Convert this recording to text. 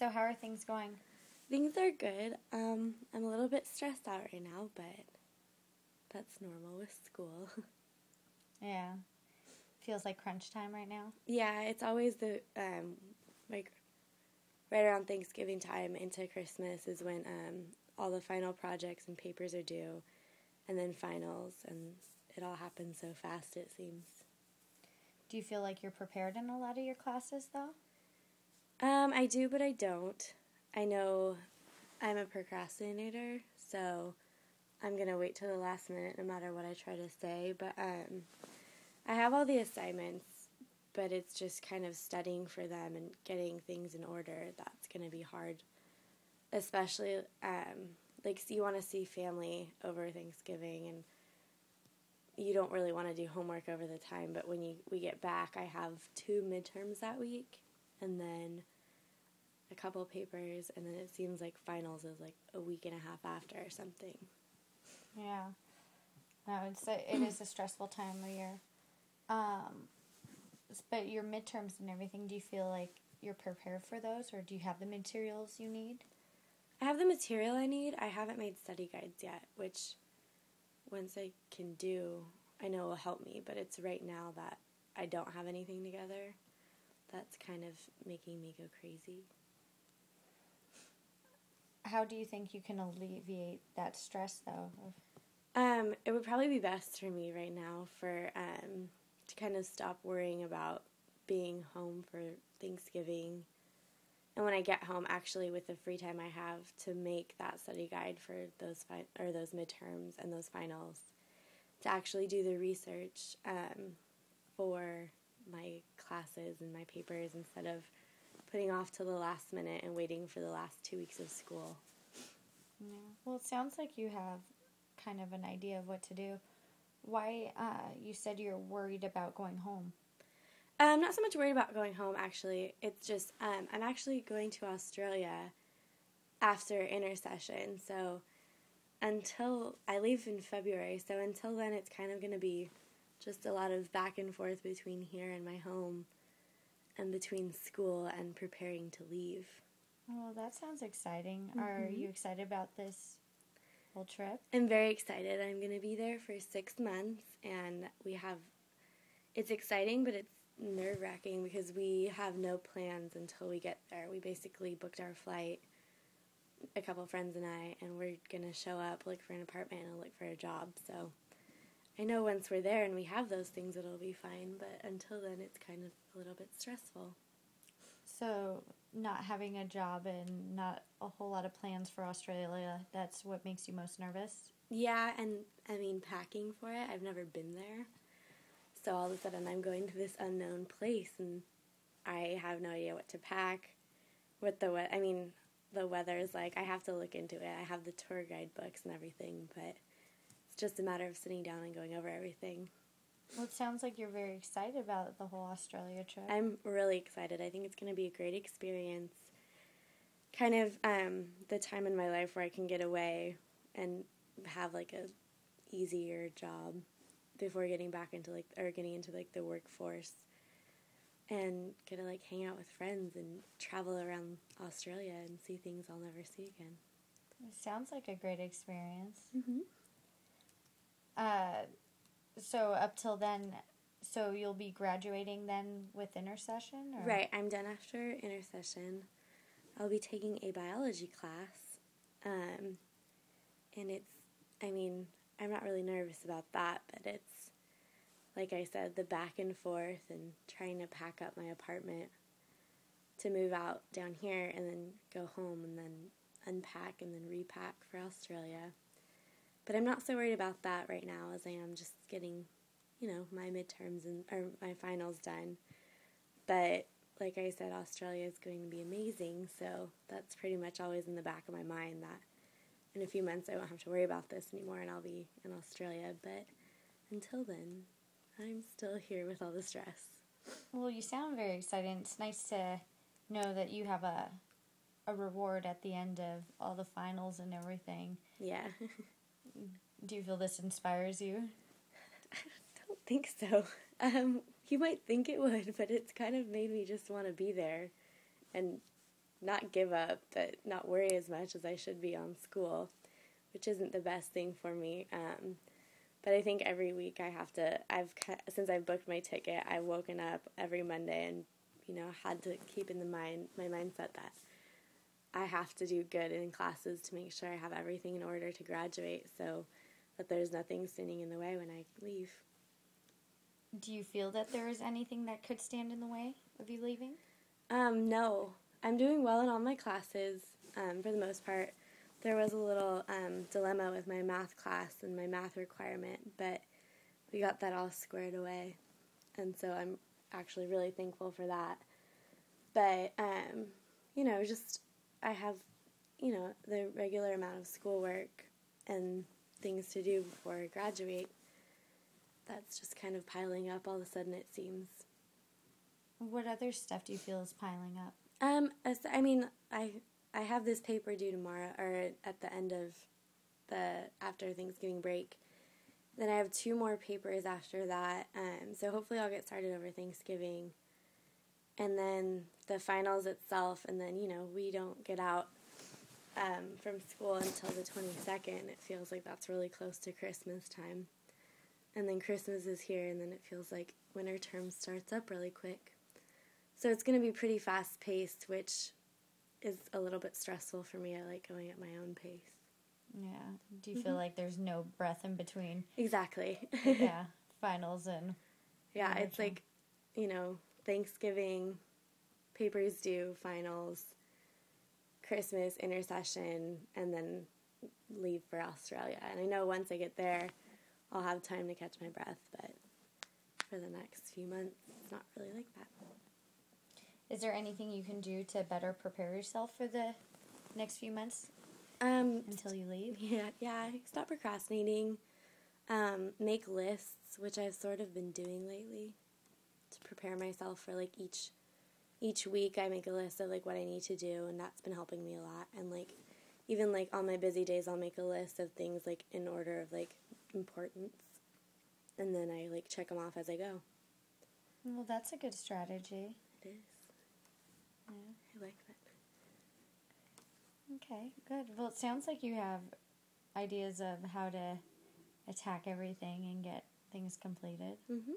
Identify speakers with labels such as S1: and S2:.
S1: So how are things going?
S2: Things are good. I'm a little bit stressed out right now, but that's normal with school.
S1: Yeah. Feels like crunch time right now?
S2: Yeah, it's always like right around Thanksgiving time into Christmas is when all the final projects and papers are due, and then finals, and it all happens so fast, it seems.
S1: Do you feel like you're prepared in a lot of your classes, though?
S2: I do, but I don't. I know I'm a procrastinator, so I'm going to wait till the last minute no matter what I try to say. But I have all the assignments, but it's just kind of studying for them and getting things in order that's going to be hard. Especially, so you want to see family over Thanksgiving, and you don't really want to do homework over the time. But when we get back, I have 2 midterms that week, and then a couple papers, and then it seems like finals is like a week and a half after or something.
S1: Yeah. No, it is a stressful time of year. But your midterms and everything, do you feel like you're prepared for those, or do you have the materials you need?
S2: I have the material I need. I haven't made study guides yet, which once I can do, I know will help me, but it's right now that I don't have anything together. That's kind of making me go crazy.
S1: How do you think you can alleviate that stress, though?
S2: It would probably be best for me right now to kind of stop worrying about being home for Thanksgiving. And when I get home, actually, with the free time I have, to make that study guide for those midterms and those finals, to actually do the research for my classes and my papers instead of putting off till the last minute and waiting for the last 2 weeks of school.
S1: Yeah. Well, it sounds like you have kind of an idea of what to do. Why, you said you're worried about going home?
S2: I'm not so much worried about going home, actually. It's just I'm actually going to Australia after intersession. So until I leave in February, so until then it's kind of going to be just a lot of back and forth between here and my home and between school and preparing to leave.
S1: Well, that sounds exciting.
S2: Mm-hmm.
S1: Are you excited about this whole trip?
S2: I'm very excited. I'm going to be there for 6 months, and it's exciting, but it's nerve-wracking because we have no plans until we get there. We basically booked our flight, a couple friends and I, and we're going to show up, look for an apartment, and look for a job. So I know once we're there and we have those things, it'll be fine, but until then, it's kind of a little bit stressful.
S1: So not having a job and not a whole lot of plans for Australia, that's what makes you most nervous?
S2: Yeah, and I mean, packing for it, I've never been there. So all of a sudden I'm going to this unknown place, and I have no idea what to pack. The weather is like, I have to look into it. I have the tour guide books and everything, but it's just a matter of sitting down and going over everything.
S1: Well, it sounds like you're very excited about the whole Australia trip.
S2: I'm really excited. I think it's going to be a great experience. Kind of the time in my life where I can get away and have like a easier job before getting back into getting into the workforce, and get to hang out with friends and travel around Australia and see things I'll never see again.
S1: It sounds like a great experience.
S2: Mm-hmm.
S1: So up till then, so you'll be graduating then with intersession? Or?
S2: Right, I'm done after intersession. I'll be taking a biology class, and I'm not really nervous about that, but it's, like I said, the back and forth and trying to pack up my apartment to move out down here and then go home and then unpack and then repack for Australia. But I'm not so worried about that right now as I am just getting, my midterms or my finals done. But like I said, Australia is going to be amazing, so that's pretty much always in the back of my mind that in a few months I won't have to worry about this anymore and I'll be in Australia. But until then, I'm still here with all the stress.
S1: Well, you sound very excited. It's nice to know that you have a reward at the end of all the finals and everything.
S2: Yeah.
S1: Do you feel this inspires you?
S2: I don't think so. You might think it would, but it's kind of made me just want to be there and not give up, but not worry as much as I should be on school, which isn't the best thing for me. But I think every week I have to, since I've booked my ticket, I've woken up every Monday and, had to keep in my mindset that I have to do good in classes to make sure I have everything in order to graduate so that there's nothing standing in the way when I leave.
S1: Do you feel that there is anything that could stand in the way of you leaving?
S2: No. I'm doing well in all my classes, for the most part. There was a little dilemma with my math class and my math requirement, but we got that all squared away, and so I'm actually really thankful for that. But, just I have, the regular amount of schoolwork and things to do before I graduate. That's just kind of piling up all of a sudden, it seems.
S1: What other stuff do you feel is piling up?
S2: I have this paper due tomorrow, or at the end of after Thanksgiving break. Then I have 2 more papers after that, so hopefully I'll get started over Thanksgiving. And then the finals itself, and then, we don't get out from school until the 22nd. It feels like that's really close to Christmas time. And then Christmas is here, and then it feels like winter term starts up really quick. So it's going to be pretty fast-paced, which is a little bit stressful for me. I like going at my own pace.
S1: Yeah. Do you feel like there's no breath in between?
S2: Exactly.
S1: Yeah. Finals and...
S2: Yeah, it's like, Thanksgiving, papers due, finals, Christmas, intercession, and then leave for Australia. And I know once I get there, I'll have time to catch my breath, but for the next few months, it's not really like that.
S1: Is there anything you can do to better prepare yourself for the next few months until you leave?
S2: Yeah. Stop procrastinating. Make lists, which I've sort of been doing lately to prepare myself for, like, each week I make a list of, like, what I need to do, and that's been helping me a lot. And, like, even, like, on my busy days, I'll make a list of things, like, in order of, like, importance, and then I, like, check them off as I go.
S1: Well, that's a good strategy.
S2: It is.
S1: Yeah.
S2: I like that.
S1: Okay, good. Well, it sounds like you have ideas of how to attack everything and get things completed.
S2: Mm-hmm.